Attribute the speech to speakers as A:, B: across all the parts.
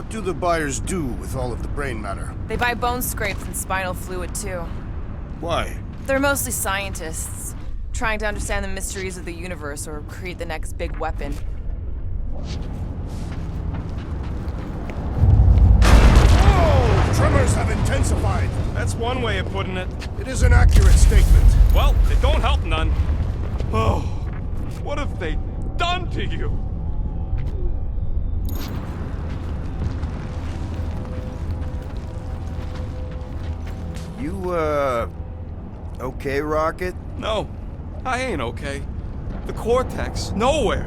A: What do the buyers do with all of the brain matter?
B: They buy bone scrapes and spinal fluid, too.
A: Why?
B: They're mostly scientists, trying to understand the mysteries of the universe or create the next big weapon.
A: Whoa! Tremors have intensified!
C: That's one way of putting it.
A: It is an accurate statement.
C: Well, it don't help none. Oh, what have they done to you?
D: You, okay, Rocket?
C: No, I ain't okay. The Cortex, nowhere.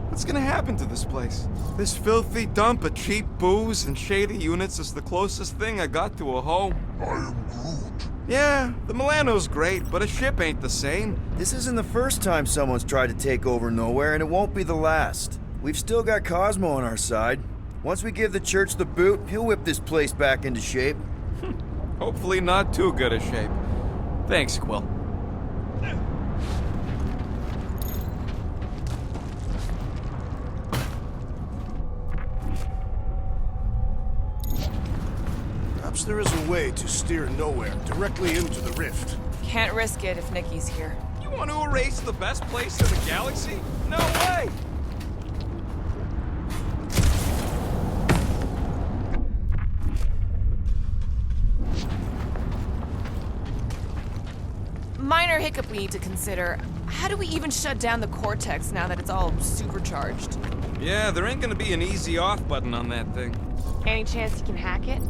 C: What's gonna happen to this place? This filthy dump of cheap booze and shady units is the closest thing I got to a home.
E: I am Groot.
C: Yeah, the Milano's great, but a ship ain't the same.
D: This isn't the first time someone's tried to take over Nowhere, and it won't be the last. We've still got Cosmo on our side. Once we give the church the boot, he'll whip this place back into shape.
C: Hopefully not too good a shape. Thanks, Quill.
A: Perhaps there is a way to steer Nowhere directly into the rift.
B: Can't risk it if Nikki's here.
C: You want to erase the best place in the galaxy? No way!
B: Minor hiccup we need to consider. How do we even shut down the Cortex now that it's all supercharged?
C: Yeah, there ain't gonna be an easy off button on that thing.
B: Any chance you can hack it?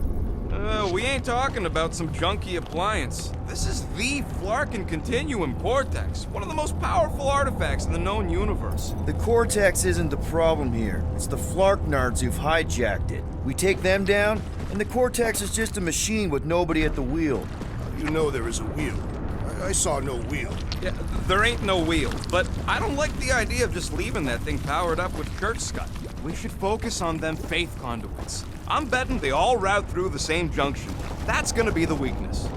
C: We ain't talking about some junky appliance. This is the Flarkin Continuum Cortex, one of the most powerful artifacts in the known universe.
D: The Cortex isn't the problem here. It's the Flarknards who've hijacked it. We take them down, and the Cortex is just a machine with nobody at the wheel.
A: How do you know there is a wheel? I saw no wheel.
C: Yeah, there ain't no wheel, but I don't like the idea of just leaving that thing powered up with church scud. We should focus on them faith conduits. I'm betting they all route through the same junction. That's gonna be the weakness.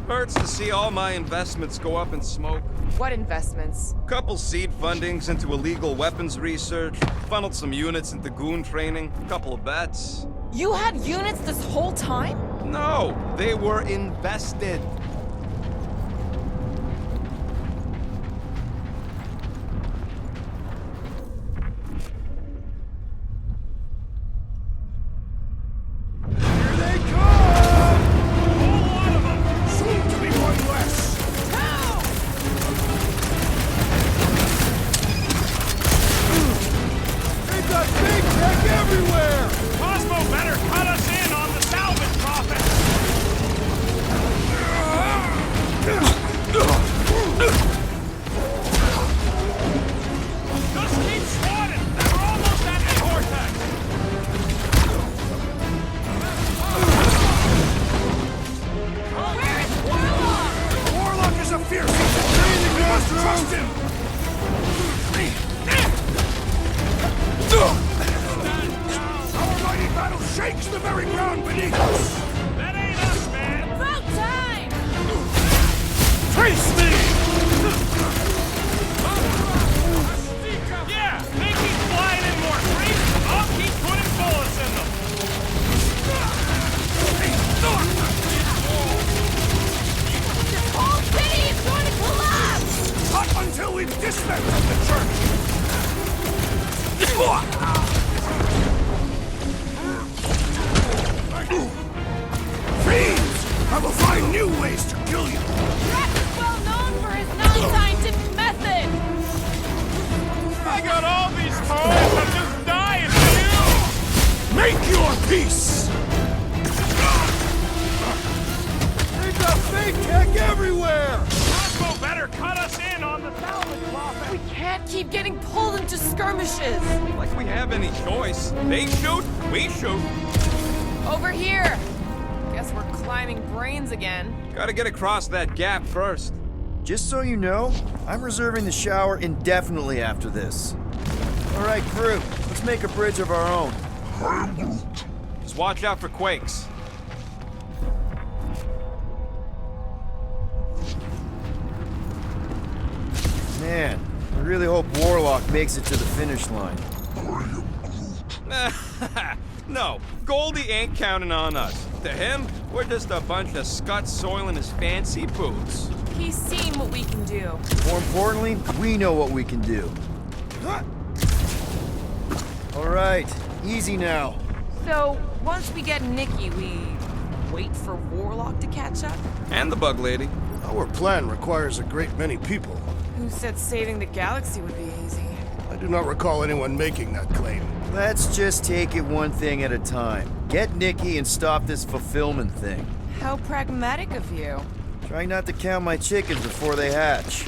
C: Hurts to see all my investments go up in smoke.
B: What investments?
C: Couple seed fundings into illegal weapons research, funneled some units into goon training, couple of bets.
B: You had units this whole time?
C: No, they were invested.
A: Here they come! A whole lot of them! Soon to be one less! They've got big tech everywhere!
C: Cosmo better cut us in on the salvage profit! Just keep swatting! We're almost at the Cortex!
B: Where is Warlock?
A: Warlock is a fierce enemy! We must trust him! Our mighty battle shakes the very ground beneath us!
C: That ain't us, man!
B: About time!
A: Face me!
C: Yeah, they keep flying in more freaks. I'll keep putting bullets in them.
B: This whole city is going to collapse!
A: Not until we've dismantled the church! Fiends! I will find new ways to kill you!
B: Rex is well known for his non-scientific method!
C: I got all these toys. I'm just dying for you.
A: Make your peace! They've got fake tech everywhere!
C: Cosmo better cut us in on the salvage profit.
B: We can't keep getting pulled into skirmishes!
C: Like we have any choice. They shoot, we shoot.
B: Over here! Guess we're climbing brains again.
C: Gotta get across that gap first.
D: Just so you know, I'm reserving the shower indefinitely after this. All right, crew, let's make a bridge of our own.
E: I am Groot.
C: Just watch out for quakes.
D: Man, I really hope Warlock makes it to the finish line.
C: No, Goldie ain't counting on us. To him, we're just a bunch of scuts soiling his fancy boots.
B: He's seen what we can do.
D: More importantly, we know what we can do. All right, easy now.
B: So, once we get Nikki, we wait for Warlock to catch up?
C: And the bug lady.
A: Our plan requires a great many people.
B: Who said saving the galaxy would be easy?
A: I do not recall anyone making that claim.
D: Let's just take it one thing at a time. Get Nikki and stop this fulfillment thing.
B: How pragmatic of you.
D: Try not to count my chickens before they hatch.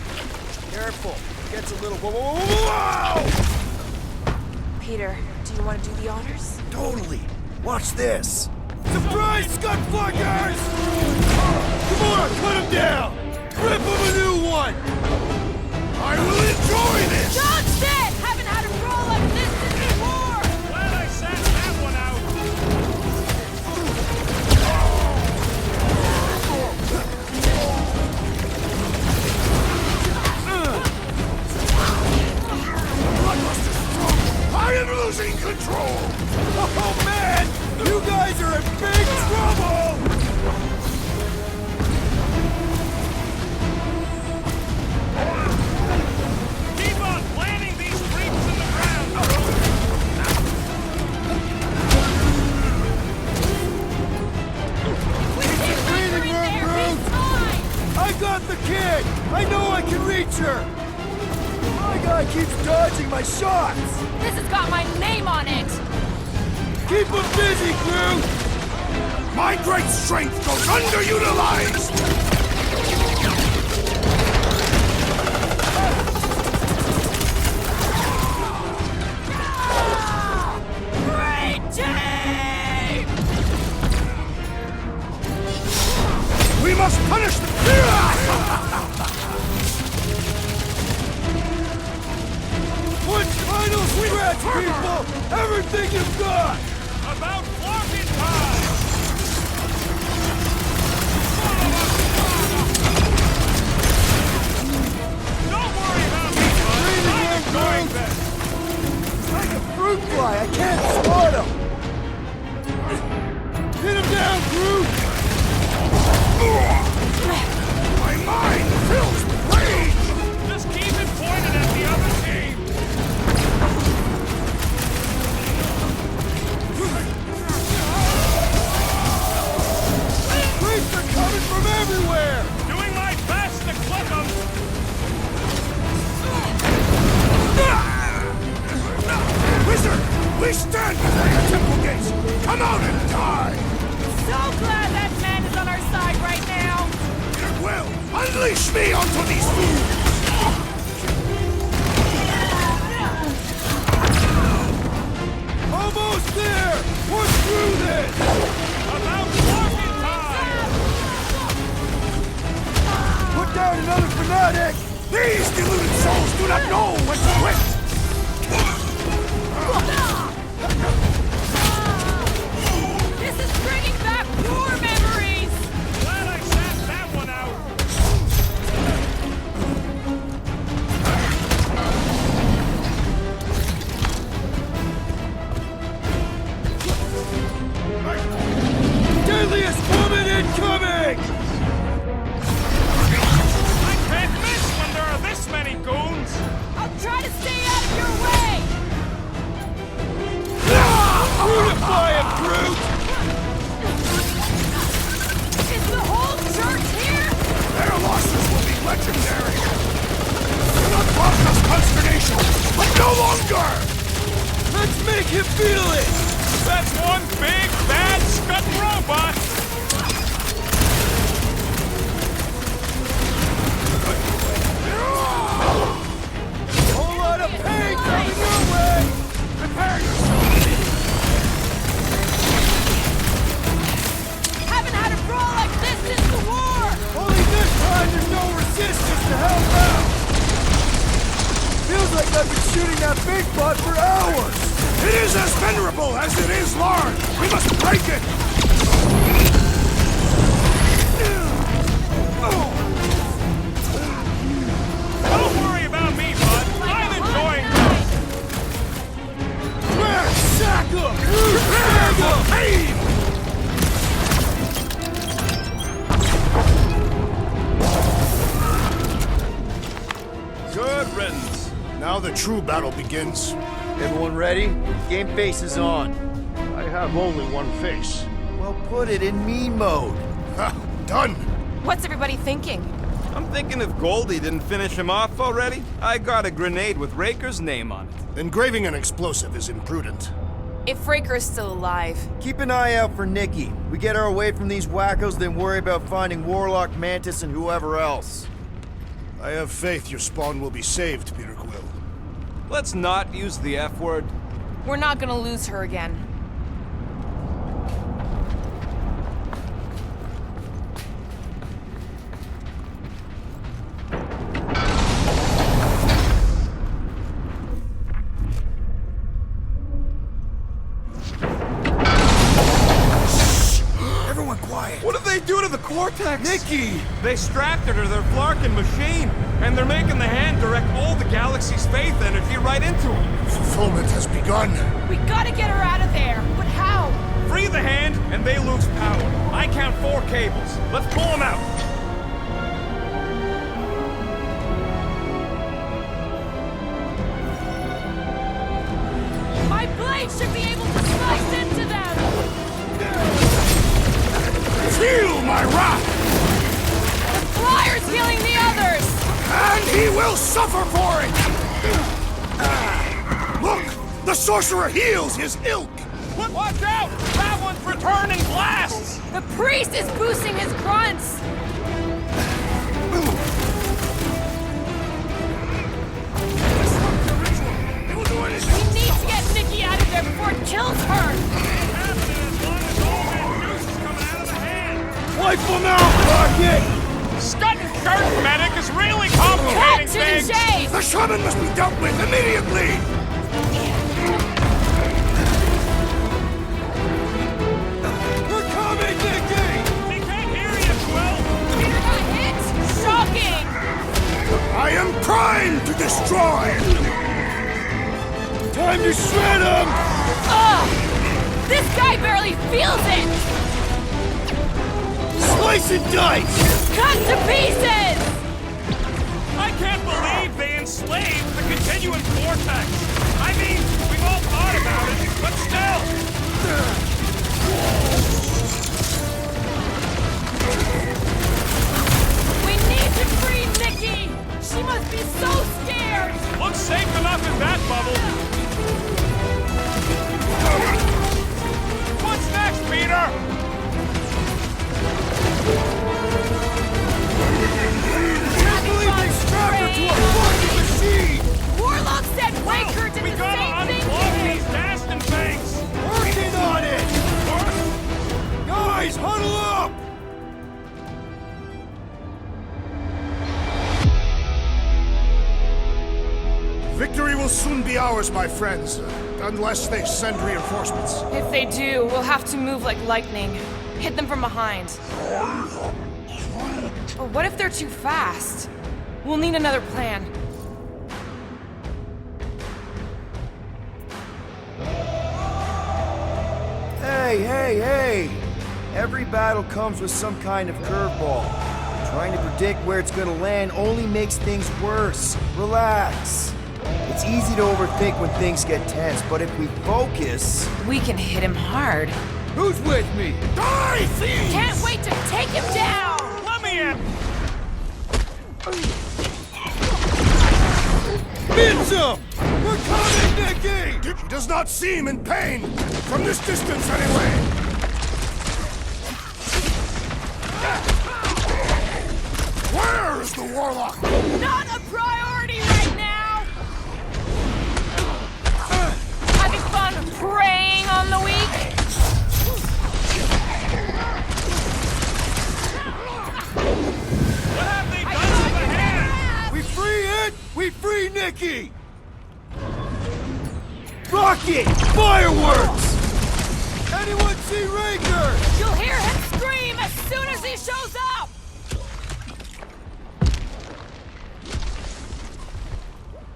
D: Careful, gets a little... Whoa!
B: Peter, do you want to do the honors?
D: Totally. Watch this. Surprise, Scutfuckers! Come on, cut him down! Rip him a new one!
A: I will enjoy this!
B: Johnston! Haven't had a roll like this since the war!
C: Glad I sat that one out.
A: I am losing control!
D: Oh man! You guys are in big trouble!
C: Keep on planting these creeps in the ground.
D: Breathing room, Groot! I got the kid! I know I can reach her! My guy keeps dodging my shots!
B: This has got my name on it!
D: Keep him busy, Groot!
A: My great strength goes underutilized!
B: Great team!
A: We must punish them!
D: One final stretch, people! Everything you've got!
C: About flocking time. Don't worry about me, bud. I'm enjoying this.
D: It's like a fruit fly, I can't spot him! Hit him down, Groot!
A: My mind fills with rage!
C: Just keep it pointed at the other team.
D: Creeps are coming from everywhere!
C: Doing my best to clip them.
A: Wizard! We stand before your temple gates! Come out and die!
B: So glad that man is on our side right now!
A: Well, unleash me onto these fools!
D: Almost there! We're through this!
C: About flocking time.
D: Put down another fanatic!
A: These deluded souls do not know when to quit!
B: This is bringing back war memories!
C: Glad I sat that one out.
D: Deadliest woman incoming!
C: I can't miss when there are this many goons.
B: I'll try to stay out of your way!
D: Beautify him, Groot!
B: Is the whole church here?
A: Their losses will be legendary! Do not cause us consternation, but no longer!
D: Let's make him feel it!
C: That's one big bad scut robot.
D: Whole lot of pain coming your way!
A: Prepare yourself!
B: Haven't had a brawl like this since the war!
D: Only this time there's no resistance to help out! Feels like I've been shooting that big bot for hours!
A: It is as venerable as it is large! We must break it!
C: Don't worry about
A: the true battle begins.
D: Everyone ready? Game face is on.
A: I have only one face.
D: Well, put it in me mode.
A: Ha! Done!
B: What's everybody thinking?
C: I'm thinking if Goldie didn't finish him off already, I got a grenade with Raker's name on it.
A: Engraving an explosive is imprudent.
B: If Raker is still alive.
D: Keep an eye out for Nikki. We get her away from these wackos, then worry about finding Warlock, Mantis, and whoever else.
A: I have faith your spawn will be saved, Peter Quill.
C: Let's not use the F word.
B: We're not gonna lose her again.
A: Everyone quiet!
C: What did they do to the Cortex?
D: Nikki!
C: They strapped her to their Flarkin machine, and they're making the hand direct all the galaxy's faith energy right into it.
A: Fulfillment has begun.
B: We gotta get her out of there, but how?
C: Free the hand, and they lose power. I count 4 cables. Let's pull them out.
B: My blade should be able to slice into them!
A: Feel my wrath!
B: The Flyer's healing the others!
A: And he will suffer for it! Look! The sorcerer heals his ilk!
C: Watch out! That one's returning blasts!
B: The priest is boosting his grunts! We need to get Nikki out of there before it kills her!
D: Wipe them out, Rocket!
C: Scutting Kurt Medic is really
B: Cut
C: complicating
B: to the
C: things!
B: chase!
A: The shaman must be dealt with immediately!
D: We're coming, Nikki!
C: He can't hear you, Quill!
B: Peter got hit? Shocking!
A: I am primed to destroy!
D: Time to shred him!
B: Ugh! This guy barely feels it!
D: Slice and dice!
B: Cut to pieces!
C: I can't believe they enslaved the continuum vortex! I mean, we've all thought about it, but still!
B: We need to free Nikki! She must be so scared!
C: Looks safe enough in that bubble! What's next, Peter?
B: Warlock said Raker did
C: We
B: the
C: gotta
B: same thing
C: unplug
B: to
C: these
B: him!
C: Dastin things!
D: Working on it! Guys, huddle up!
A: Victory will soon be ours, my friends, unless they send reinforcements.
B: If they do, we'll have to move like lightning. Hit them from behind. But what if they're too fast? We'll need another plan.
D: Hey! Every battle comes with some kind of curveball. Trying to predict where it's gonna land only makes things worse. Relax. It's easy to overthink when things get tense, but if we focus...
B: We can hit him hard.
D: Who's with me?
A: Die, thieves!
B: Can't wait to take him down!
C: Let me in!
D: Minza! We're coming, Nikki!
A: He does not seem in pain, from this distance anyway. Where is the Warlock?
B: Not a priority right now! Having fun preying on the weak?
C: What have they done to the hand?
D: We free it! We free Nikki! Rocket! Fireworks! Anyone see Raker?
B: You'll hear him scream as soon as he shows up!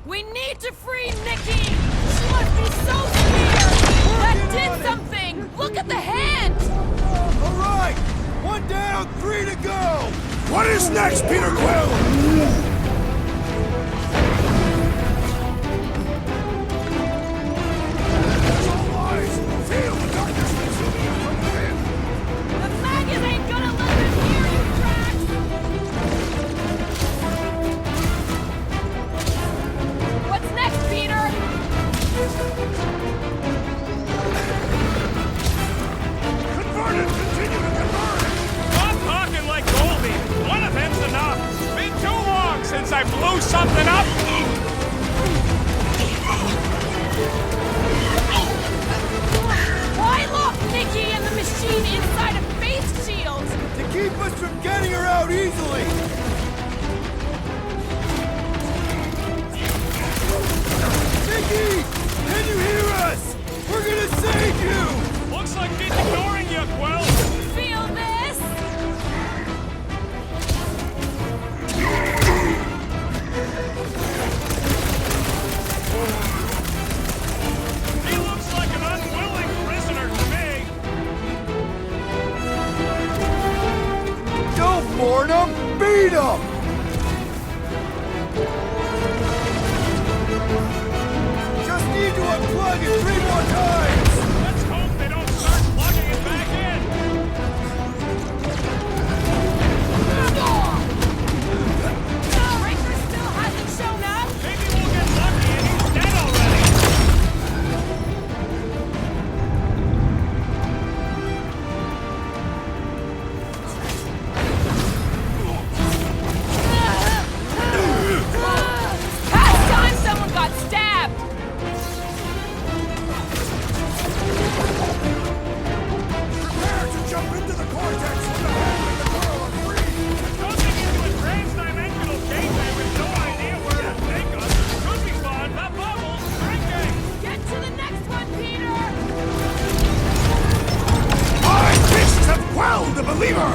B: We need to free Nikki! She must be so scared! That did something! Look at the hand!
D: All right! One down, 3 to go!
A: What is next, Peter Quill?
D: out easily! Nikki! Can you hear us? We're gonna save you!
A: Looks like he's ignoring you, Quill!
B: Feel this?
A: He looks like an unwilling prisoner to me!
D: Don't mourn him! Beat him! Just need to unplug it 3 more times!
A: Let's hope they don't start plugging it back in!
B: Breaker still hasn't shown up.
A: Maybe we'll get lucky and he's dead already!
B: Past time someone got stabbed.
A: Prepare to jump into the cortex when the handling the girl are free! Jumping into a transdimensional gateway with no idea where it'll take us could be fun! The bubble's shrinking!
B: Get to the next one, Peter.
A: My fists have quelled the believer!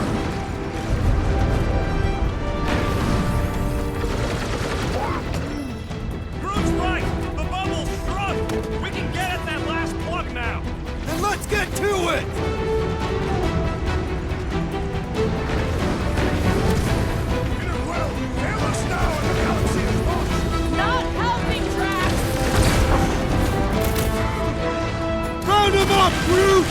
A: Groot's right! The bubble's shrunk! We can get at that last plug now!
D: Then let's get to it!
A: Peter Quill, hail us now in the galaxy is lost!
B: Not helping, Drax.
D: Round him up, Groot!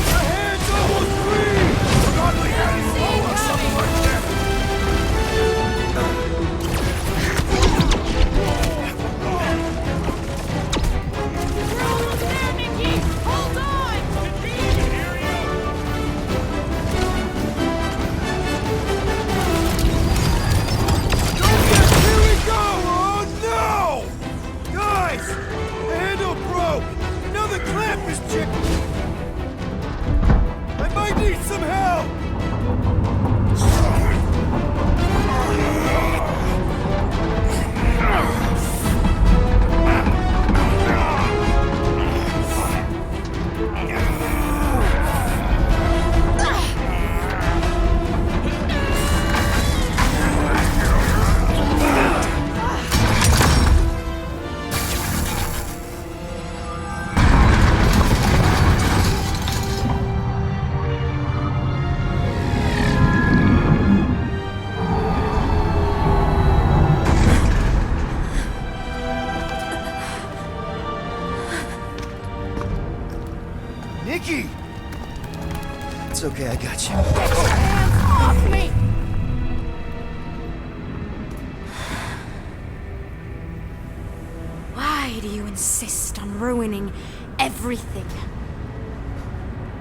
D: The hand's almost free!
A: The godly hands follow us something like that!
B: We're almost there, Mickey. Hold on.
A: Did he even hear you?
D: Here we go! Oh no! Guys! The handle broke! Now the clamp is chicken! I might need some help! Nikki! It's okay, I got you.
B: Hands off me.
F: Why do you insist on ruining everything?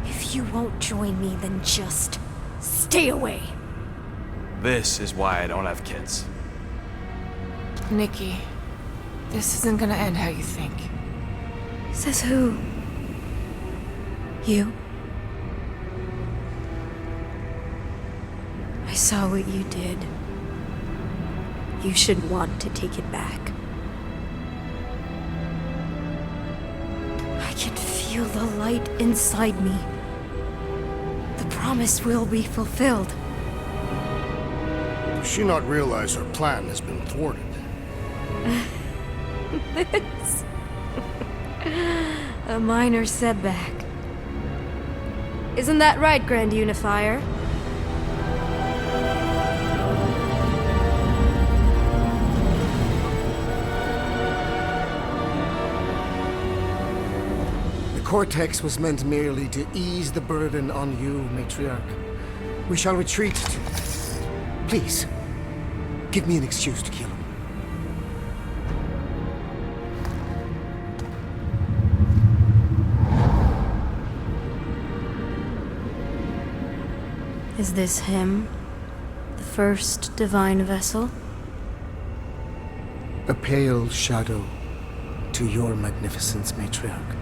F: If you won't join me, then just stay away.
C: This is why I don't have kids.
G: Nikki, this isn't gonna end how you think.
F: Says who? You? I saw what you did. You should want to take it back. I can feel the light inside me. The promise will be fulfilled.
H: Does she not realize her plan has been thwarted?
F: It's a minor setback. Isn't that right, Grand Unifier?
H: The Cortex was meant merely to ease the burden on you, Matriarch. We shall retreat to... Please, give me an excuse to kill him.
F: Is this him? The first divine vessel?
H: A pale shadow to your magnificence, Matriarch.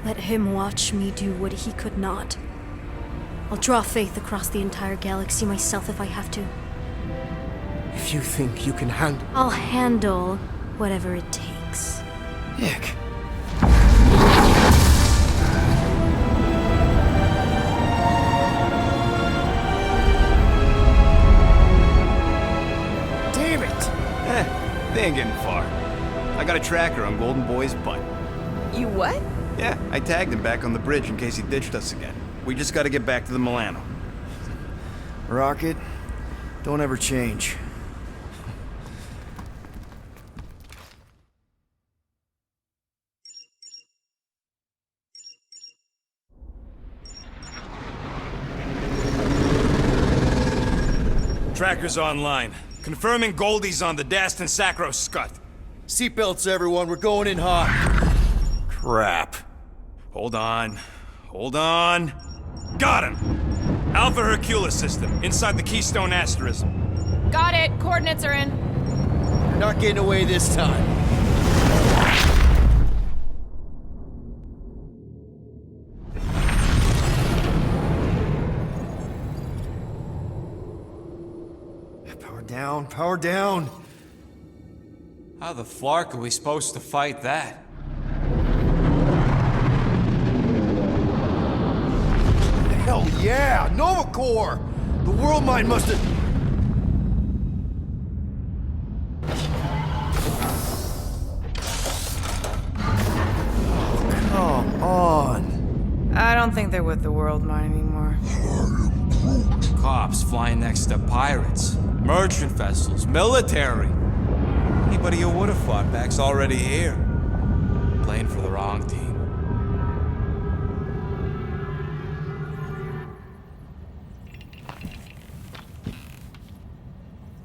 F: Let him watch me do what he could not. I'll draw faith across the entire galaxy myself if I have to.
H: If you think you can handle...
F: I'll handle whatever it takes.
D: Nick.
C: Damn it! They ain't getting far. I got a tracker on Golden Boy's butt.
B: You what?
C: Yeah, I tagged him back on the bridge in case he ditched us again. We just gotta get back to the Milano.
D: Rocket, don't ever change.
C: Tracker's online. Confirming Goldie's on the Dastan Sacro Scut.
D: Seatbelts, everyone, we're going in hot.
C: Crap. Hold on. Hold on. Got him! Alpha Hercules system, inside the Keystone Asterism.
B: Got it. Coordinates are in.
D: You're not getting away this time. Power down, power down.
C: How the flark are we supposed to fight that?
D: Hell yeah! Nova Corps! The world mind must have... Come on.
G: I don't think they're with the world mine anymore.
C: Cops flying next to pirates, merchant vessels, military. Anybody who would have fought back's already here. Playing for the wrong team.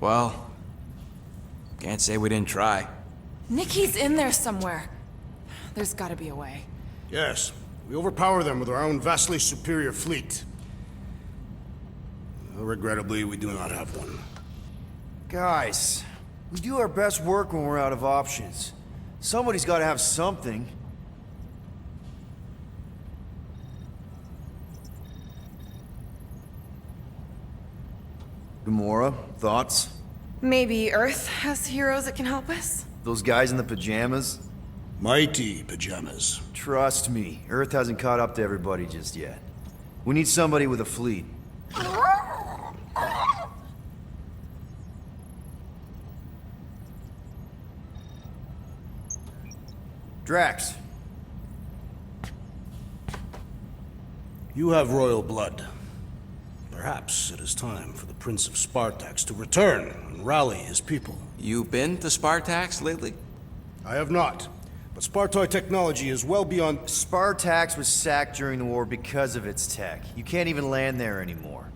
C: Well, can't say we didn't try.
G: Nikki's in there somewhere. There's gotta be a way.
I: Yes, we overpower them with our own vastly superior fleet. Regrettably, we do not have one.
D: Guys, we do our best work when we're out of options. Somebody's got to have something. Gamora, thoughts?
G: Maybe Earth has heroes that can help us?
D: Those guys in the pajamas?
I: Mighty pajamas.
D: Trust me, Earth hasn't caught up to everybody just yet. We need somebody with a fleet. Drax.
I: You have royal blood. Perhaps it is time for the Prince of Spartax to return and rally his people.
C: You been to Spartax lately?
I: I have not, but Spartoid technology is well beyond...
D: Spartax was sacked during the war because of its tech. You can't even land there anymore.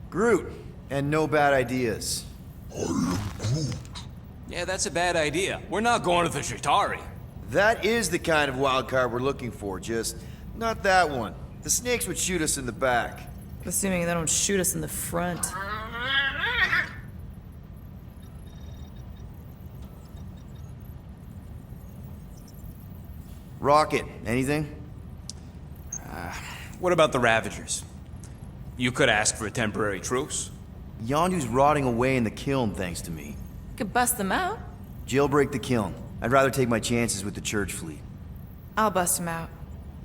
D: Groot, and no bad ideas.
C: Yeah, that's a bad idea. We're not going to the Chitauri.
D: That is the kind of wild card we're looking for, just not that one. The snakes would shoot us in the back.
G: Assuming they don't shoot us in the front.
D: Rocket, anything?
C: What about the Ravagers? You could ask for a temporary truce.
D: Yondu's rotting away in the kiln, thanks to me.
G: Could bust them out.
D: Jailbreak the kiln. I'd rather take my chances with the church fleet.
G: I'll bust them out.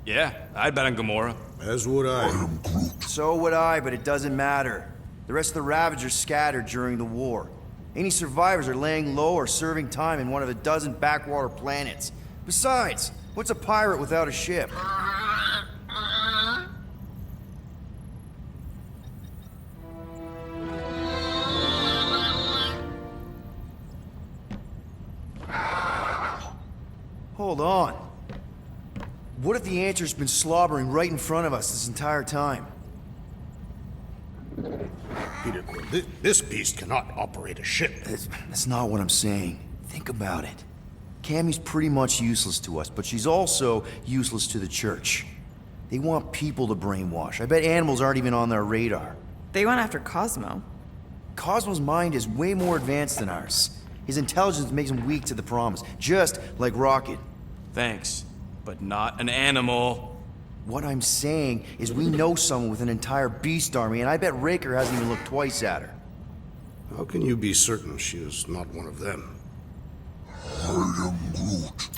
C: Yeah, I'd bet on Gamora.
I: As would I.
D: So would I, but it doesn't matter. The rest of the Ravagers scattered during the war. Any survivors are laying low or serving time in one of a dozen backwater planets. Besides, what's a pirate without a ship? Hold on. What if the answer's been slobbering right in front of us this entire time?
I: Peter Quill, this beast cannot operate a ship.
D: That's not what I'm saying. Think about it. Cammy's pretty much useless to us, but she's also useless to the church. They want people to brainwash. I bet animals aren't even on their radar.
G: They went after Cosmo.
D: Cosmo's mind is way more advanced than ours. His intelligence makes him weak to the promise, just like Rocket.
C: Thanks, but not an animal.
D: What I'm saying is we know someone with an entire beast army, and I bet Raker hasn't even looked twice at her.
I: How can you be certain she is not one of them?
E: I am Groot.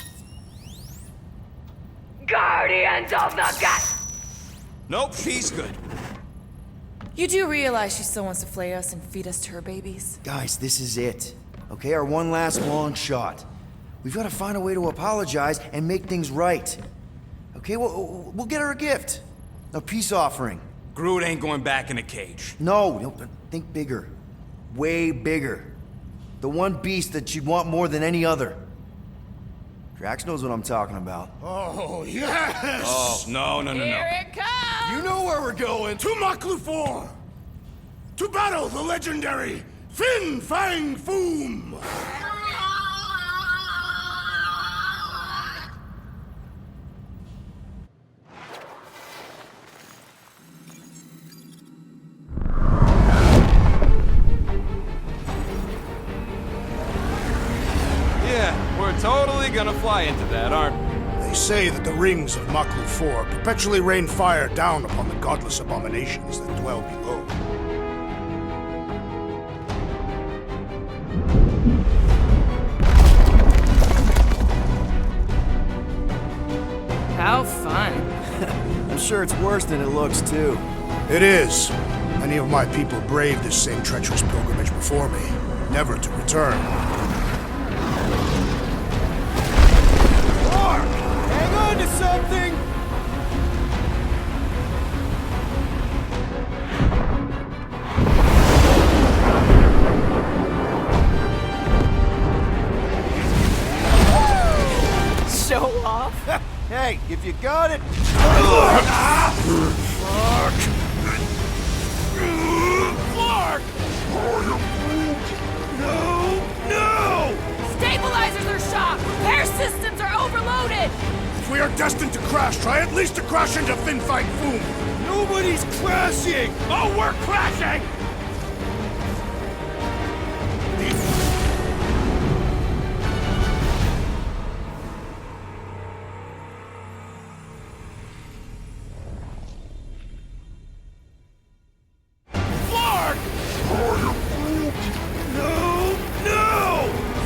B: Guardians of the Gut!
C: Nope, she's good.
G: You do realize she still wants to flay us and feed us to her babies?
D: Guys, this is it. Okay, our one last long shot. We've got to find a way to apologize and make things right. Okay, we'll get her a gift. A peace offering.
C: Groot ain't going back in a cage.
D: No, think bigger. Way bigger. The one beast that she'd want more than any other. Drax knows what I'm talking about.
I: Oh, yes!
C: Oh, no.
B: Here it comes!
I: You know where we're going. To Maklu 4! To battle the legendary Fin Fang Foom!
C: Yeah, we're totally gonna fly into that, aren't we?
I: They say that the rings of Maklu 4 perpetually rain fire down upon the godless abominations that dwell below.
G: How fun.
D: I'm sure it's worse than it looks, too.
I: It is. Many of my people braved this same treacherous pilgrimage before me, never to return.
D: Hang on to something!
B: Show off?
D: Hey, if you got it...
B: Stabilizers are shot! Repair systems are overloaded!
I: If we are destined to crash, try at least to crash into Fin Fang Foom!
D: Nobody's crashing!
A: Oh, we're crashing!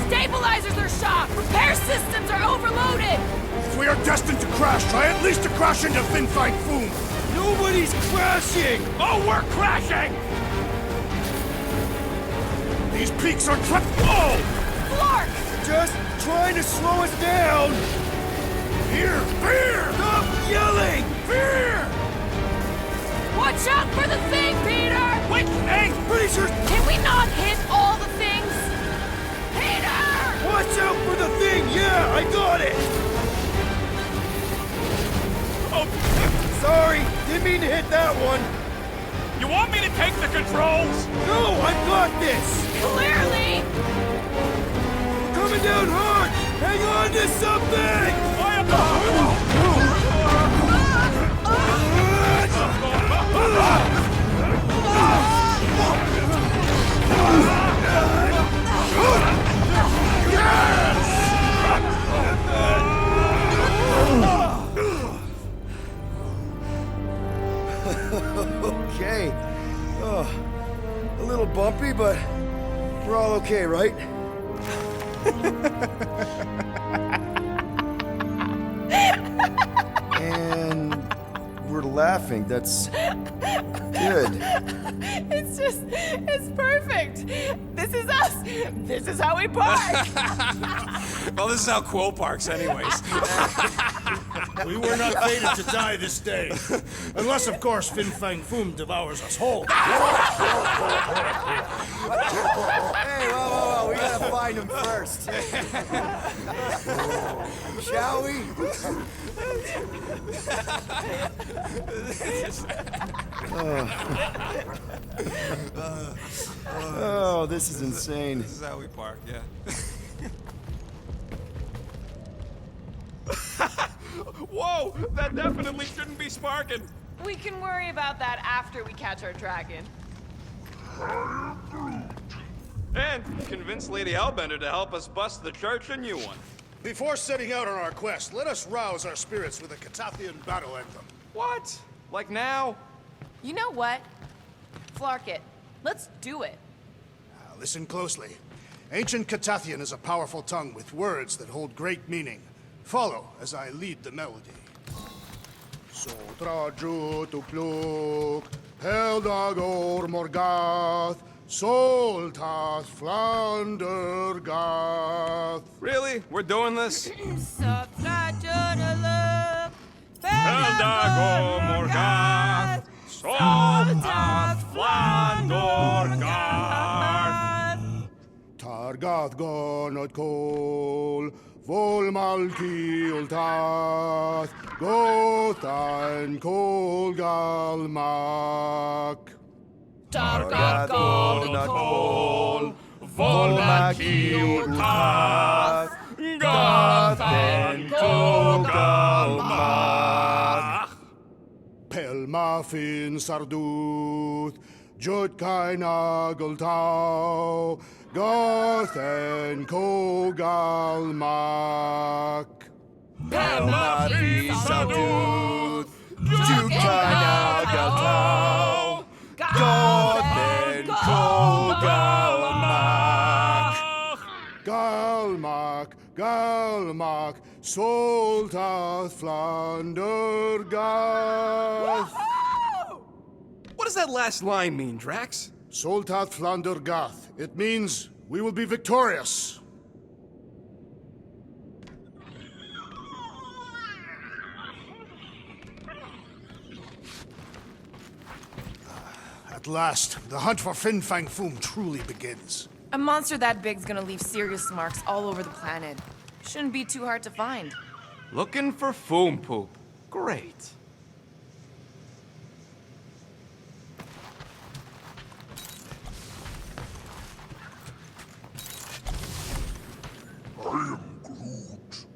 B: Stabilizers are shot! Repair systems are overloaded!
I: If we are destined to crash, try at least to crash into Fin Fang Foom!
D: Nobody's crashing!
A: Oh, we're crashing!
I: These peaks are Whoa!
B: Flark!
D: Just trying to slow us down!
I: Fear! Fear!
D: Stop yelling!
I: Fear!
B: Watch out for the thing, Peter!
A: Which thing?
D: Pretty sure...
B: Can we not hit all the things? Peter!
D: Watch out for the thing! Yeah, I got it!
A: Oh,
D: Sorry, didn't mean to hit that one.
A: you want me to take the controls?
D: No, I got this!
B: Clearly!
D: Coming down hard! Hang on to something! Okay. Oh, a little bumpy, but we're all okay, right? And we're laughing. That's good.
B: It's perfect! This is us! This is how we park!
C: Well, this is how Quill parks anyways.
I: We were not fated to die this day. Unless, of course, Fin Fang Foom devours us whole.
D: Hey, whoa. We gotta find him first. Shall we? Oh, this is insane.
C: This is how we park, yeah. Whoa! That definitely shouldn't be sparking.
B: We can worry about that after we catch our dragon.
C: And convince Lady Hellbender to help us bust the church a new one.
I: Before setting out on our quest, let us rouse our spirits with a Catathian battle anthem.
C: What? Like now?
G: You know what? Flark it. Let's do it.
I: Now, listen closely. Ancient Catathian is a powerful tongue with words that hold great meaning. Follow as I lead the melody. Sotra jutukluk, Heldagor Morgath, Soltas Flandergath.
C: Really? We're doing this?
B: Eldago
C: Morgath, Soltas Flandorgath.
I: Targath gonot kol, Vol Malki Ultath, Gothan Kol Galmak.
C: Targath gonot kol, Vol Malki Ultath, Gothan Kol Galmak.
I: Pelmafin Sarduth, Jutkai Nageltau, Gothen Kogalmak.
C: Pelmafi Saduth, Jukai Nageltau, Gothen Kogalmak.
I: Galmak, Galmak, Soltath Flandergath.
C: What does that last line mean, Drax?
I: Soltath Flandergath. It means we will be victorious. At last, the hunt for Fin Fang Foom truly begins.
G: A monster that big's gonna leave serious marks all over the planet. Shouldn't be too hard to find.
C: Looking for Foom Poop. Great.
E: I am Groot.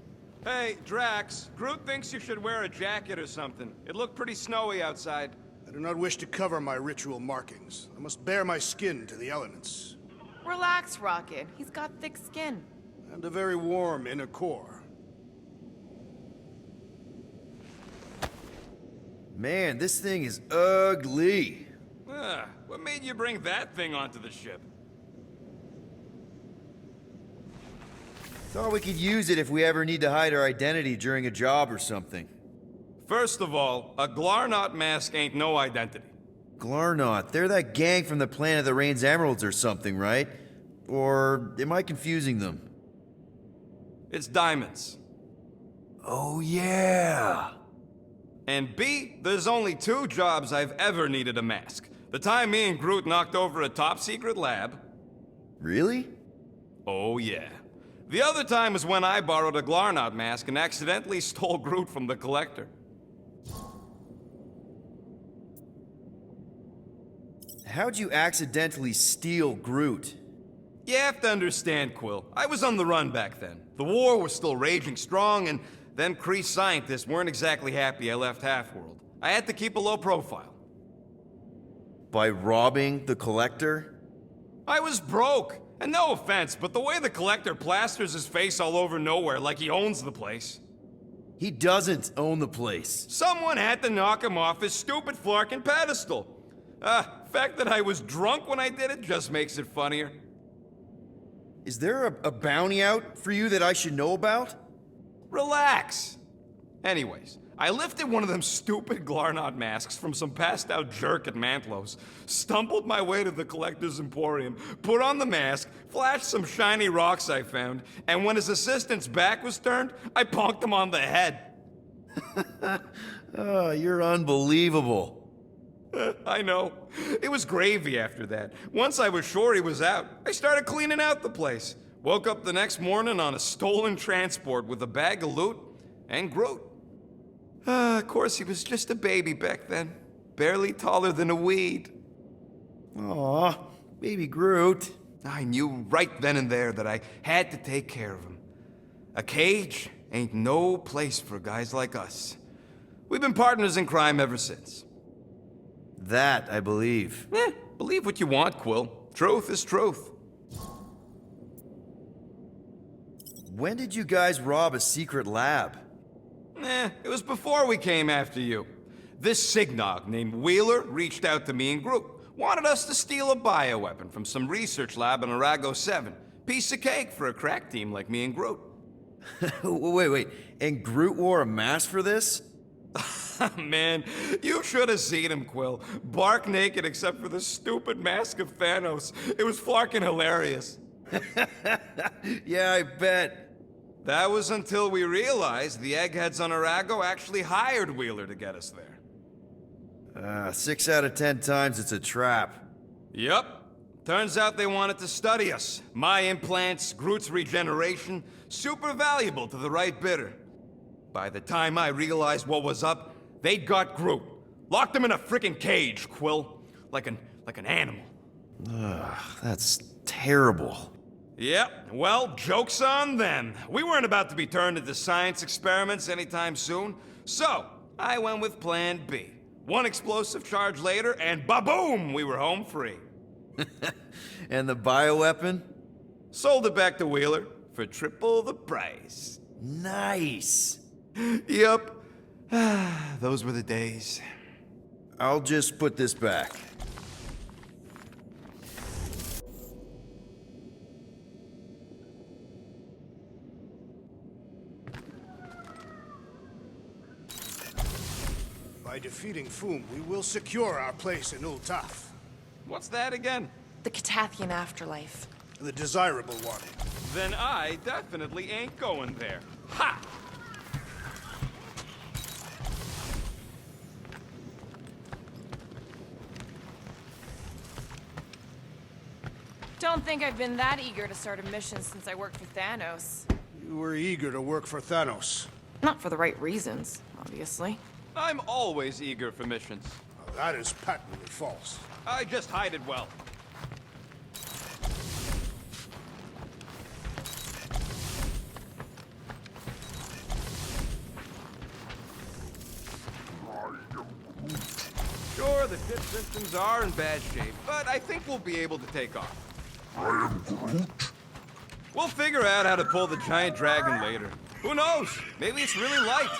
C: Hey, Drax. Groot thinks you should wear a jacket or something. It looked pretty snowy outside.
I: I do not wish to cover my ritual markings. I must bare my skin to the elements.
G: Relax, Rocket. He's got thick skin.
I: And a very warm inner core.
D: Man, this thing is ugly.
C: What made you bring that thing onto the ship?
D: Thought we could use it if we ever need to hide our identity during a job or something.
C: First of all, a Glarnot mask ain't no identity.
D: Glarnot, they're that gang from the planet that rains emeralds or something, right? Or am I confusing them?
C: It's diamonds.
D: Oh, yeah.
C: And B, there's only 2 jobs I've ever needed a mask. The time me and Groot knocked over a top-secret lab.
D: Really?
C: Oh, yeah. The other time was when I borrowed a Glarnot mask and accidentally stole Groot from the Collector.
D: How'd you accidentally steal Groot?
C: You have to understand, Quill. I was on the run back then. The war was still raging strong, and them Kree scientists weren't exactly happy I left Half-World. I had to keep a low profile.
D: By robbing the Collector?
C: I was broke. And no offense, but the way the Collector plasters his face all over nowhere like he owns the place.
D: He doesn't own the place.
C: Someone had to knock him off his stupid flarkin' pedestal. The fact that I was drunk when I did it just makes it funnier.
D: Is there a bounty out for you that I should know about?
C: Relax. Anyways, I lifted one of them stupid Glarnot masks from some passed out jerk at Mantlo's, stumbled my way to the Collector's Emporium, put on the mask, flashed some shiny rocks I found, and when his assistant's back was turned, I bonked him on the head.
D: Oh, you're unbelievable.
C: I know. It was gravy after that. Once I was sure he was out, I started cleaning out the place. Woke up the next morning on a stolen transport with a bag of loot and Groot. Of course, he was just a baby back then. Barely taller than a weed.
D: Aw, baby Groot.
C: I knew right then and there that I had to take care of him. A cage ain't no place for guys like us. We've been partners in crime ever since.
D: That I believe.
C: Believe what you want, Quill. Truth is truth.
D: When did you guys rob a secret lab?
C: It was before we came after you. This Signog named Wheeler reached out to me and Groot. Wanted us to steal a bioweapon from some research lab in Arago 7. Piece of cake for a crack team like me and Groot.
D: Wait. And Groot wore a mask for this?
C: Man, you should have seen him, Quill. Bark naked except for the stupid mask of Thanos. It was fucking hilarious.
D: Yeah, I bet.
C: That was until we realized the eggheads on Arago actually hired Wheeler to get us there.
D: 6 out of 10 times it's a trap.
C: Yup. Turns out they wanted to study us. My implants, Groot's regeneration, super valuable to the right bidder. By the time I realized what was up, they'd got Groot. Locked him in a frickin' cage, Quill. Like an animal.
D: That's terrible.
C: Yep, well, joke's on them. We weren't about to be turned into science experiments anytime soon, so I went with Plan B. One explosive charge later, and ba-boom, we were home free.
D: And the bioweapon?
C: Sold it back to Wheeler for triple the price.
D: Nice.
C: Yep. Those were the days.
D: I'll just put this back.
J: By defeating Foom, we will secure our place in Ultaf.
C: What's that again?
G: The Catathian afterlife.
J: The desirable one.
C: Then I definitely ain't going there. Ha!
G: Don't think I've been that eager to start a mission since I worked for Thanos.
J: You were eager to work for Thanos.
G: Not for the right reasons, obviously.
C: I'm always eager for missions.
J: Well, that is patently false.
C: I just hide it well. Sure, the ship systems are in bad shape, but I think we'll be able to take off.
E: I am Groot.
C: We'll figure out how to pull the giant dragon later. Who knows? Maybe it's really light.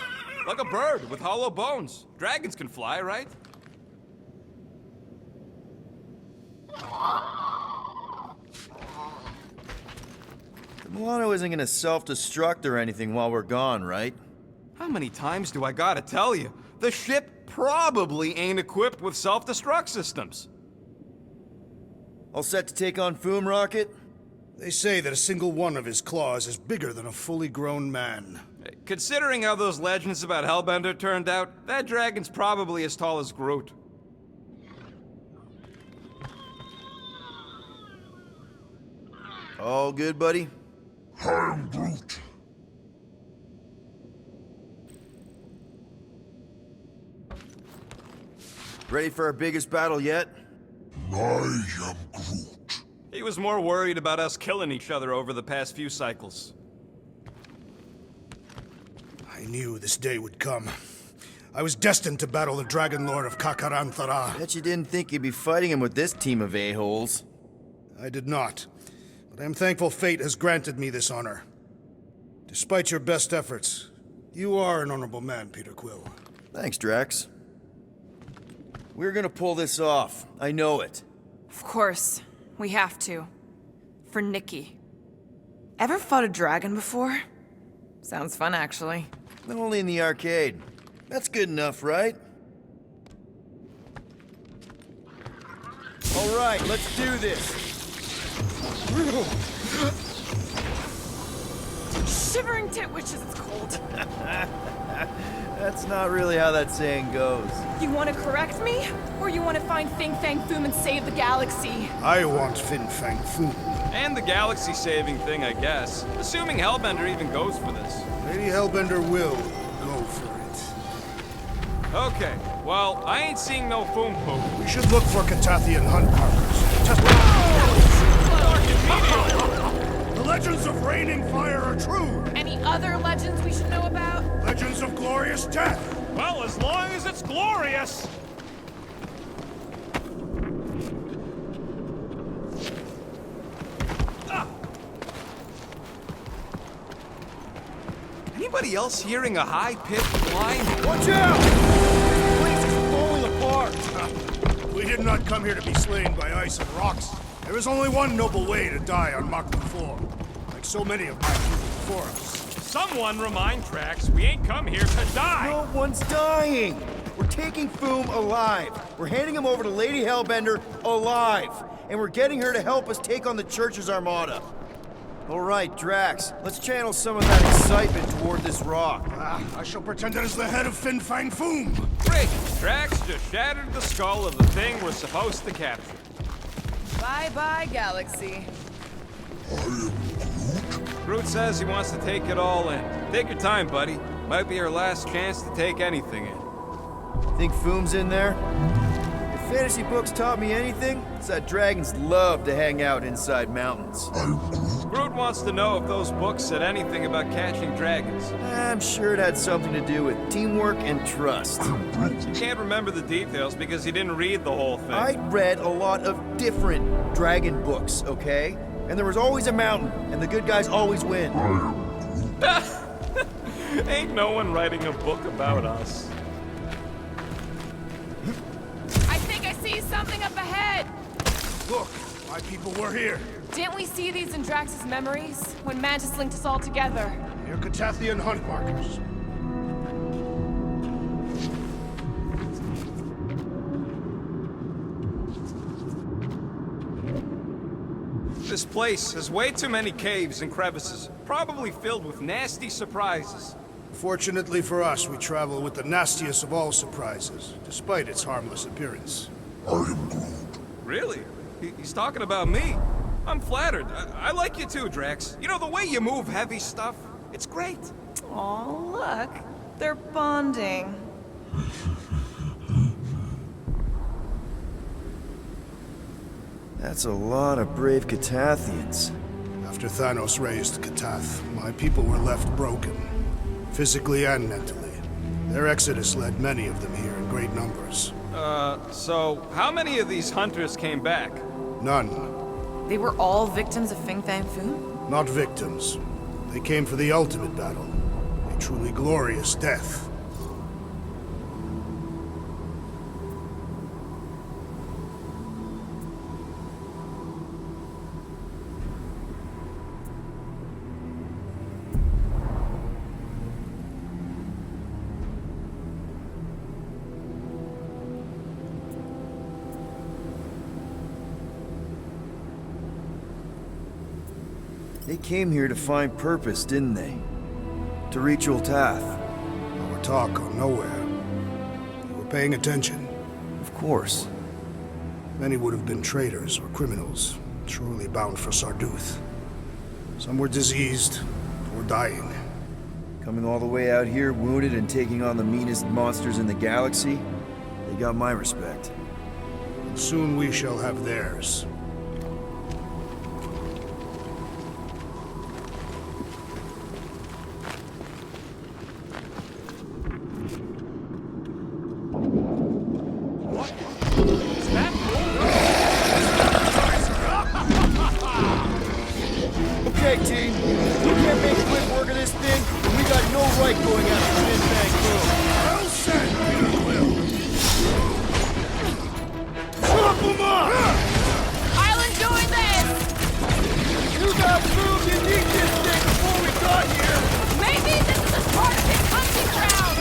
C: Like a bird with hollow bones. Dragons can fly, right?
D: The Milano isn't gonna self-destruct or anything while we're gone, right?
C: How many times do I gotta tell you? The ship probably ain't equipped with self-destruct systems.
D: All set to take on Foom Rocket?
J: They say that a single one of his claws is bigger than a fully grown man.
C: Considering how those legends about Hellbender turned out, that dragon's probably as tall as Groot.
D: All good, buddy?
E: I am Groot.
D: Ready for our biggest battle yet?
E: I am Groot.
C: He was more worried about us killing each other over the past few cycles.
J: I knew this day would come. I was destined to battle the Dragon Lord of Kakaranthara.
D: Bet you didn't think you'd be fighting him with this team of a-holes.
J: I did not, but I am thankful fate has granted me this honor. Despite your best efforts, you are an honorable man, Peter Quill.
D: Thanks, Drax. We're gonna pull this off. I know it.
G: Of course. We have to. For Nikki. Ever fought a dragon before? Sounds fun, actually.
D: Only in the arcade. That's good enough, right? All right, let's do this.
G: Shivering tit wishes it's cold.
D: That's not really how that saying goes.
G: You want to correct me? Or you want to find Fin Fang Foom and save the galaxy?
J: I want Fin Fang Foom.
C: And the galaxy-saving thing, I guess. Assuming Hellbender even goes for this.
J: Lady Hellbender will go for it.
C: Okay, well, I ain't seeing no Foom Poop.
J: We should look for Catathian hunt markers. Just The legends of raining fire are true.
G: Any other legends we should know about?
J: Legends of glorious death.
C: Well, as long as it's glorious. anybody else hearing a high-pitched whine?
D: Watch out! This place is falling apart!
J: We did not come here to be slain by ice and rocks. There is only one noble way to die on Mach 4, like so many of my people before us.
A: Someone remind Trax we ain't come here to die!
D: No one's dying! We're taking Foom alive. We're handing him over to Lady Hellbender alive. And we're getting her to help us take on the Church's armada. All right, Drax, let's channel some of that excitement toward this rock.
J: I shall pretend it is the head of Fin Fang Foom.
C: Great! Drax just shattered the skull of the thing we're supposed to capture.
G: Bye-bye, Galaxy.
C: Groot says he wants to take it all in. Take your time, buddy. Might be our last chance to take anything in.
D: Think Foom's in there? If fantasy books taught me anything, it's that dragons love to hang out inside mountains.
C: Groot wants to know if those books said anything about catching dragons.
D: I'm sure it had something to do with teamwork and trust.
C: You can't remember the details because he didn't read the whole thing.
D: I read a lot of different dragon books, okay? And there was always a mountain, and the good guys always win.
C: Ain't no one writing a book about us.
B: I think I see something up ahead.
J: Look, my people were here.
B: Didn't we see these in Drax's memories when Mantis linked us all together?
J: Near Catathian hunt markers.
C: This place has way too many caves and crevices, probably filled with nasty surprises.
J: Fortunately for us, we travel with the nastiest of all surprises, despite its harmless appearance.
C: Really? He's talking about me. I'm flattered. I like you too, Drax. You know, the way you move heavy stuff, it's great.
G: Aw, look. They're bonding.
D: That's a lot of brave Catathians.
J: After Thanos raised Catath, my people were left broken, physically and mentally. Their exodus led many of them here in great numbers.
C: So how many of these hunters came back?
J: None.
G: They were all victims of Fin Fang Foom?
J: Not victims. They came for the ultimate battle. A truly glorious death.
D: They came here to find purpose, didn't they? To reach Ultath.
J: Our talk gone nowhere. You were paying attention.
D: Of course.
J: Many would have been traitors or criminals, truly bound for Sarduth. Some were diseased, or dying.
D: Coming all the way out here, wounded and taking on the meanest monsters in the galaxy, they got my respect.
J: And soon we shall have theirs.
D: Okay, team. We can't make quick work of this thing, and we got no right going after Fin Fang Foom.
J: Well said, Peter Quill!
D: Chop them up!
B: I'll enjoy this!
D: You got Foom, you need this thing before we got here!
B: Maybe this is a part of his hunting ground!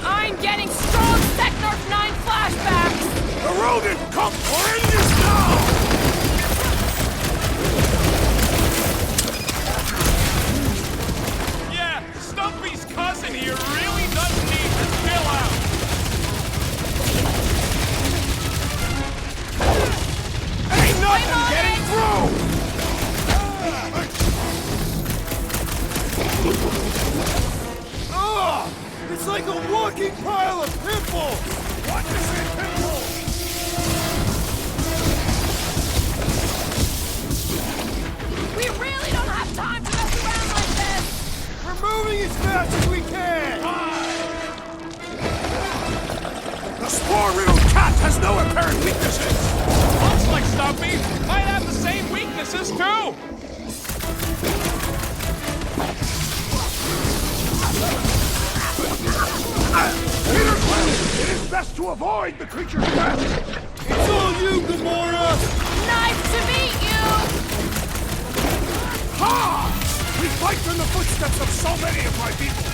B: I'm getting strong Sector 9 flashbacks!
J: The rodent, come for Indians now!
A: Yeah, Stumpy's cousin here really does need to chill out!
J: Ain't nothing getting through!
D: Oh! It's like a walking pile of pimples!
J: What is it, Pimple?
B: We really don't have time to mess around like this!
D: We're moving as fast as we can!
J: The spore-riddled cat has no apparent weaknesses!
A: Looks like Stumpy might have the same weaknesses too!
J: to avoid the creature's breath!
D: It's all you, Gamora!
B: Nice to meet you!
J: Ha! We fight in the footsteps of so many of my people!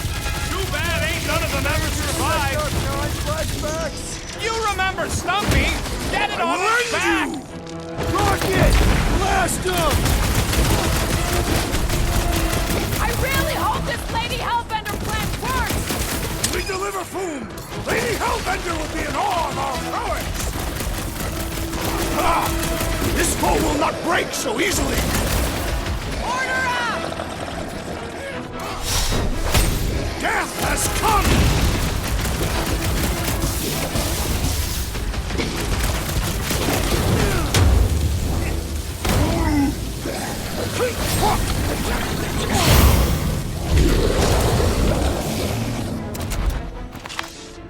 A: Too bad ain't none of them ever survived.
D: Flashbacks!
A: You remember Stumpy? Get it on his back!
D: Rocket! Blast him!
B: I really hope this Lady Hellbender plan works!
J: We deliver Foom! Lady Hellbender will be in awe of our prowess! Ah! This foe will not break so easily!
B: Order up!
J: Death has come!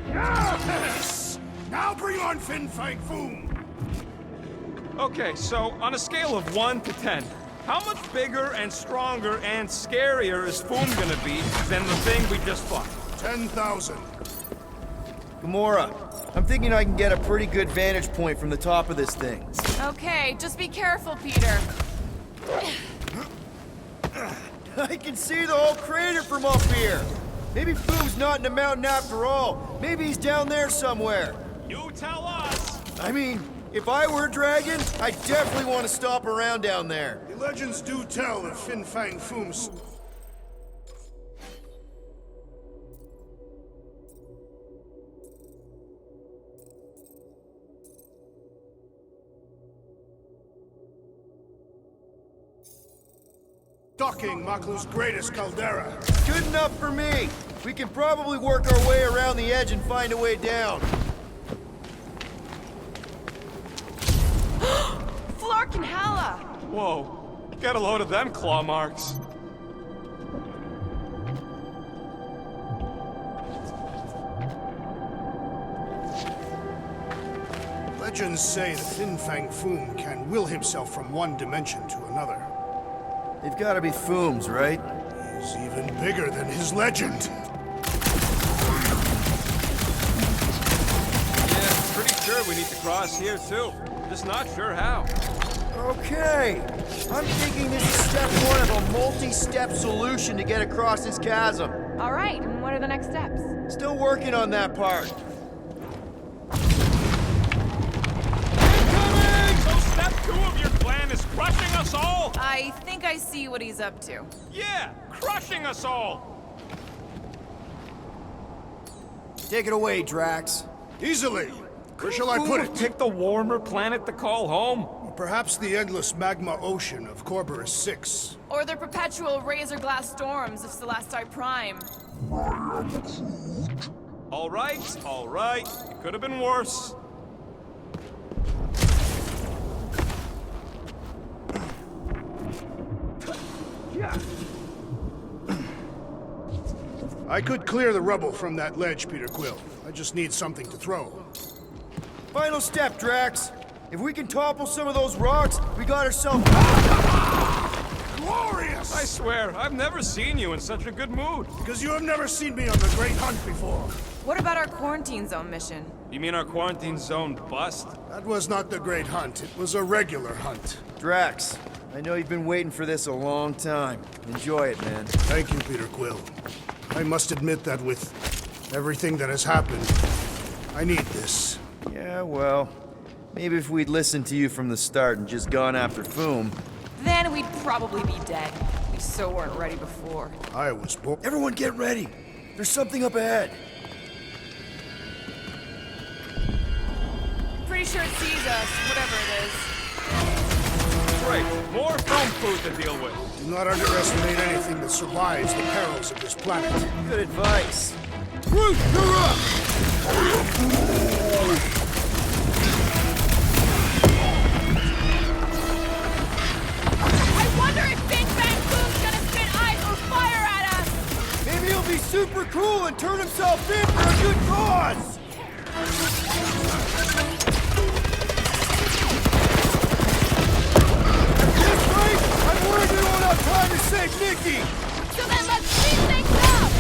J: Yes! Now bring on Fin Fang Foom!
C: Okay, so on a scale of 1 to 10, how much bigger and stronger and scarier is Foom gonna be than the thing we just fought?
J: 10,000.
D: Gamora, I'm thinking I can get a pretty good vantage point from the top of this thing.
B: Okay, just be careful, Peter.
D: I can see the whole crater from up here. Maybe Foom's not in the mountain after all. Maybe he's down there somewhere.
A: You tell us!
D: I mean, if I were a dragon, I'd definitely want to stop around down there.
J: The legends do tell of Fin Fang Foom's... Docking Maklu's greatest caldera.
D: Good enough for me. We can probably work our way around the edge and find a way down.
G: Flark and Hala!
C: Whoa, get a load of them claw marks.
J: Legends say that Fin Fang Foom can will himself from one dimension to another.
D: They've got to be Foom's, right?
J: He's even bigger than his legend.
C: Yeah, pretty sure we need to cross here too. Just not sure how.
D: Okay. I'm thinking this is step one of a multi-step solution to get across this chasm.
B: All right, and what are the next steps?
D: Still working on that part.
A: So step 2 of your plan is crushing us all?
G: I think I see what he's up to.
A: Yeah, crushing us all!
D: Take it away, Drax.
J: Easily. Where shall I put it?
C: Pick the warmer planet to call home.
J: Perhaps the endless magma ocean of Corberus 6.
B: Or the perpetual razor glass storms of Celesti Prime.
C: All right. It could have been worse.
J: I could clear the rubble from that ledge, Peter Quill. I just need something to throw.
D: Final step, Drax. If we can topple some of those rocks, we got ourselves...
J: Glorious!
C: I swear, I've never seen you in such a good mood.
J: Because you have never seen me on the Great Hunt before.
G: What about our quarantine zone mission?
C: You mean our quarantine zone bust?
J: That was not the Great Hunt. It was a regular hunt.
D: Drax, I know you've been waiting for this a long time. Enjoy it, man.
J: Thank you, Peter Quill. I must admit that with everything that has happened, I need this.
D: Yeah, well, maybe if we'd listened to you from the start and just gone after Foom...
G: Then we'd probably be dead. We so weren't ready before.
J: I was born...
D: Everyone get ready! There's something up ahead!
G: Pretty sure it sees us, whatever it is.
C: Great, more foam food to deal with.
J: Do not underestimate anything that survives the perils of this planet.
D: Good advice. Groot, you're up!
B: I wonder if Big Bang Boom's gonna spit ice or fire at us!
D: Maybe he'll be super cool and turn himself in for a good cause! At this rate, I'm worried we won't have time to save Nikki!
B: So then let's speed things up!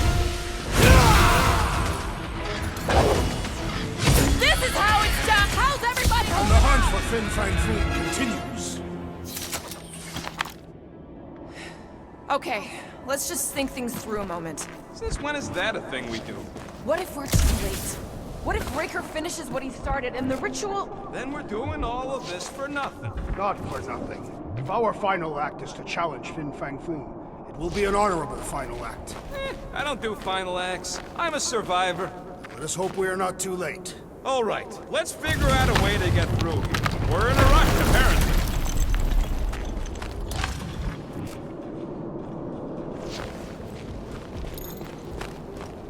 B: This
J: continues.
G: Okay, let's just think things through a moment.
C: Since when is that a thing we do?
G: What if we're too late? What if Raker finishes what he started and the ritual...
C: Then we're doing all of this for nothing.
J: Not for nothing. If our final act is to challenge Fin Fang Foom, it will be an honorable final act.
C: I don't do final acts. I'm a survivor.
J: Let us hope we are not too late.
C: All right, let's figure out a way to get through here. We're in a rush, apparently.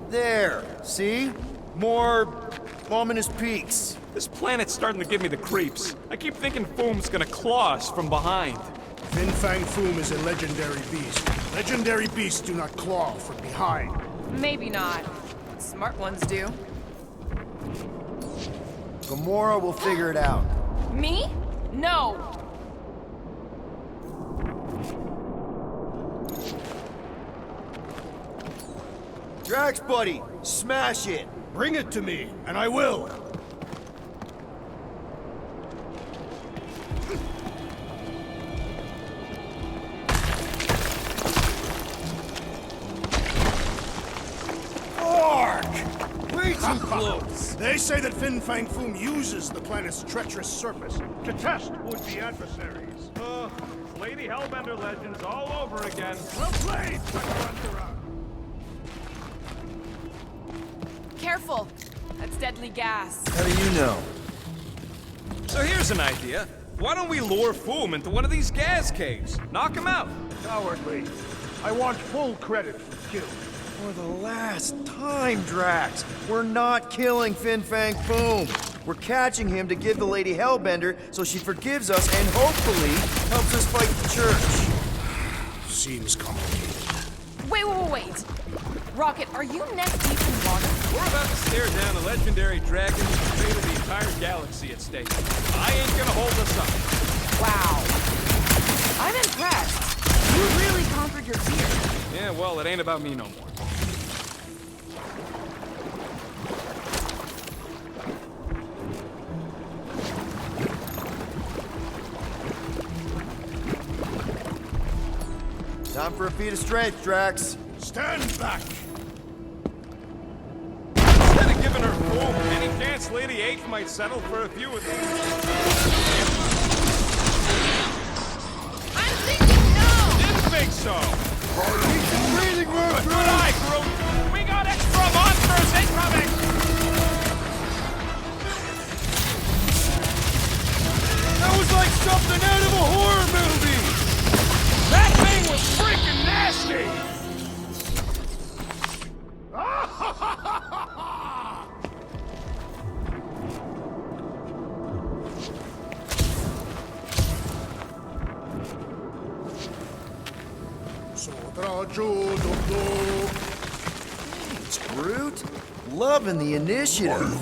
D: There, see? More ominous peaks.
C: This planet's starting to give me the creeps. I keep thinking Foom's gonna claw us from behind.
J: Fin Fang Foom is a legendary beast. Legendary beasts do not claw from behind.
G: Maybe not. Smart ones do.
D: Gamora will figure it out.
G: Me? No!
D: Drax, buddy, smash it.
J: Bring it to me, and I will.
D: Way too close.
J: They say that Fin Fang Foom uses the planet's treacherous surface to test would-be adversaries.
A: Lady Hellbender legends all over again.
J: Well played, Hunter.
G: Careful! That's deadly gas.
D: How do you know?
C: So here's an idea. Why don't we lure Foom into one of these gas caves? Knock him out.
J: Cowardly. I want full credit for the kill.
D: For the last time, Drax, we're not killing Fin Fang Foom. We're catching him to give the Lady Hellbender so she forgives us and hopefully helps us fight the Church.
J: Seems complicated.
G: Wait. Rocket, are you neck deep in water?
C: We're about to stare down a legendary dragon with the fate of the entire galaxy at stake. I ain't gonna hold us up.
G: Wow. I'm impressed. You really conquered your fear.
C: Yeah, well, it ain't about me no more.
D: Time for a feat of strength, Drax.
J: Stand back!
C: Instead of giving her Foom, any chance Lady H might settle for a few of these?
G: I'm thinking no!
C: Didn't think so.
D: Breathing room,
C: But good eye, Groot. We got extra monsters incoming.
D: That was like something out of a horror movie!
C: That thing was freaking nasty.
D: It's Groot. Loving the initiative.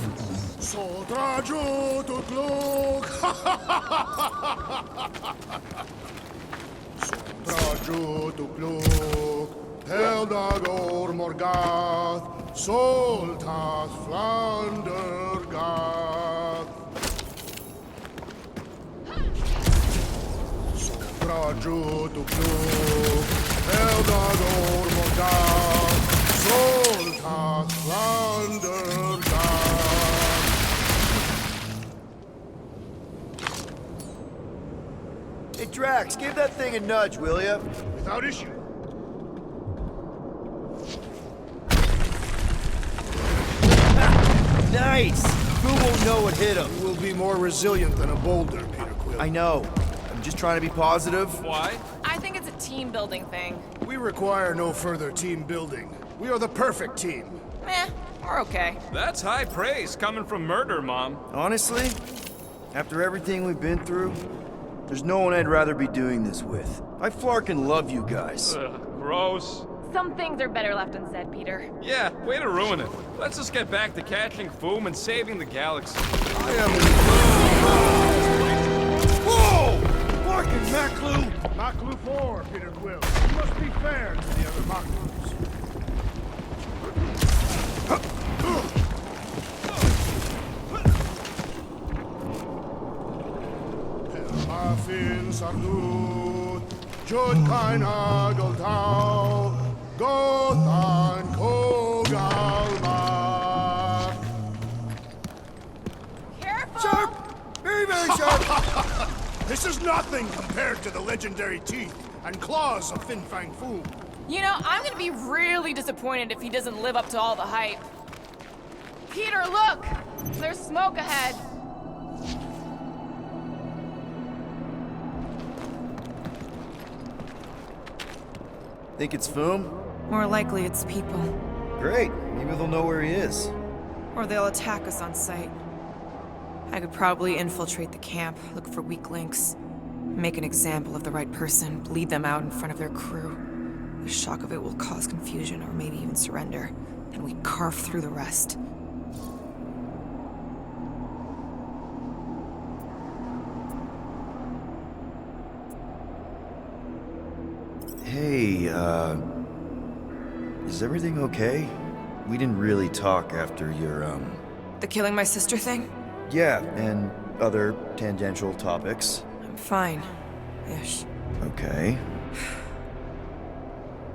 J: Heldagor Morgath, Soltas Flandergath. Sobraju to Klug, Heldagor Morgath, Soltas Flandergath.
D: Hey, Drax, give that thing a nudge, will ya?
J: Without issue.
D: Nice! Who won't know what hit him?
J: Will be more resilient than a boulder, Peter Quill.
D: I know. I'm just trying to be positive.
C: Why?
G: I think it's a team building thing.
J: We require no further team building. We are the perfect team.
G: Meh, we're okay.
C: That's high praise coming from Murder Mom.
D: Honestly, after everything we've been through, there's no one I'd rather be doing this with. I flarkin' love you guys.
C: Ugh, gross.
B: Some things are better left unsaid, Peter.
C: Yeah, way to ruin it. Let's just get back to catching Foom and saving the galaxy.
D: Whoa! Fucking Maclu!
J: Maklu 4, Peter Quill. You must be fair to the other Maklus. Muffin Sardut, Jud Kain Hagel Tau, Gothan Kogalmak.
B: Careful!
D: Sharp! Very, very sharp!
J: This is nothing compared to the legendary teeth and claws of Fin Fang Foom.
G: You know, I'm gonna be really disappointed if he doesn't live up to all the hype. Peter, look! There's smoke ahead.
D: Think it's Foom?
G: More likely it's people.
D: Great. Maybe they'll know where he is.
G: Or they'll attack us on sight. I could probably infiltrate the camp, look for weak links, make an example of the right person, bleed them out in front of their crew. The shock of it will cause confusion or maybe even surrender, and we carve through the rest.
D: Hey, is everything okay? We didn't really talk after your,
G: The killing my sister thing?
D: Yeah, and other tangential topics.
G: I'm fine. Ish.
D: Okay.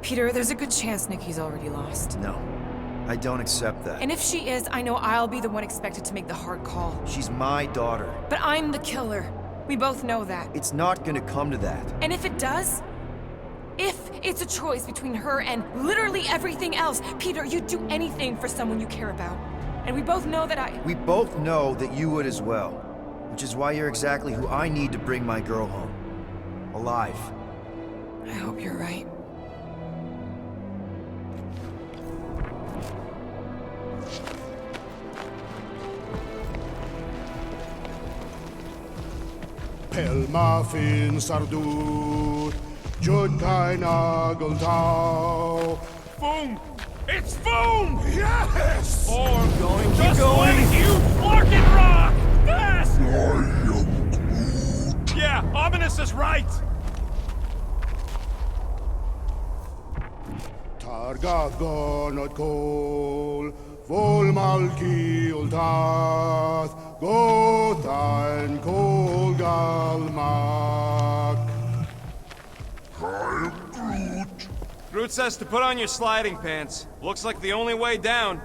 G: Peter, there's a good chance Nikki's already lost.
D: No, I don't accept that.
G: And if she is, I know I'll be the one expected to make the hard call.
D: She's my daughter.
G: But I'm the killer. We both know that.
D: It's not gonna come to that.
G: And if it does, if it's a choice between her and literally everything else, Peter, you'd do anything for someone you care about. And we both know that
D: We both know that you would as well. Which is why you're exactly who I need to bring my girl home. Alive.
G: I hope you're right.
J: Pel Muffin Sardut, Jud Kain Hagel Tau.
A: Boom! It's Boom!
J: Yes!
A: Or
C: Going, keep
A: just
C: going.
A: wait, you Flarkin Rock! Fast!
E: I am Groot.
A: Yeah, Ominous is right!
J: Targagonot Kol, Vol Malki Ultath, Gothan Kol Galmak.
E: I am Groot.
C: Groot says to put on your sliding pants. Looks like the only way down.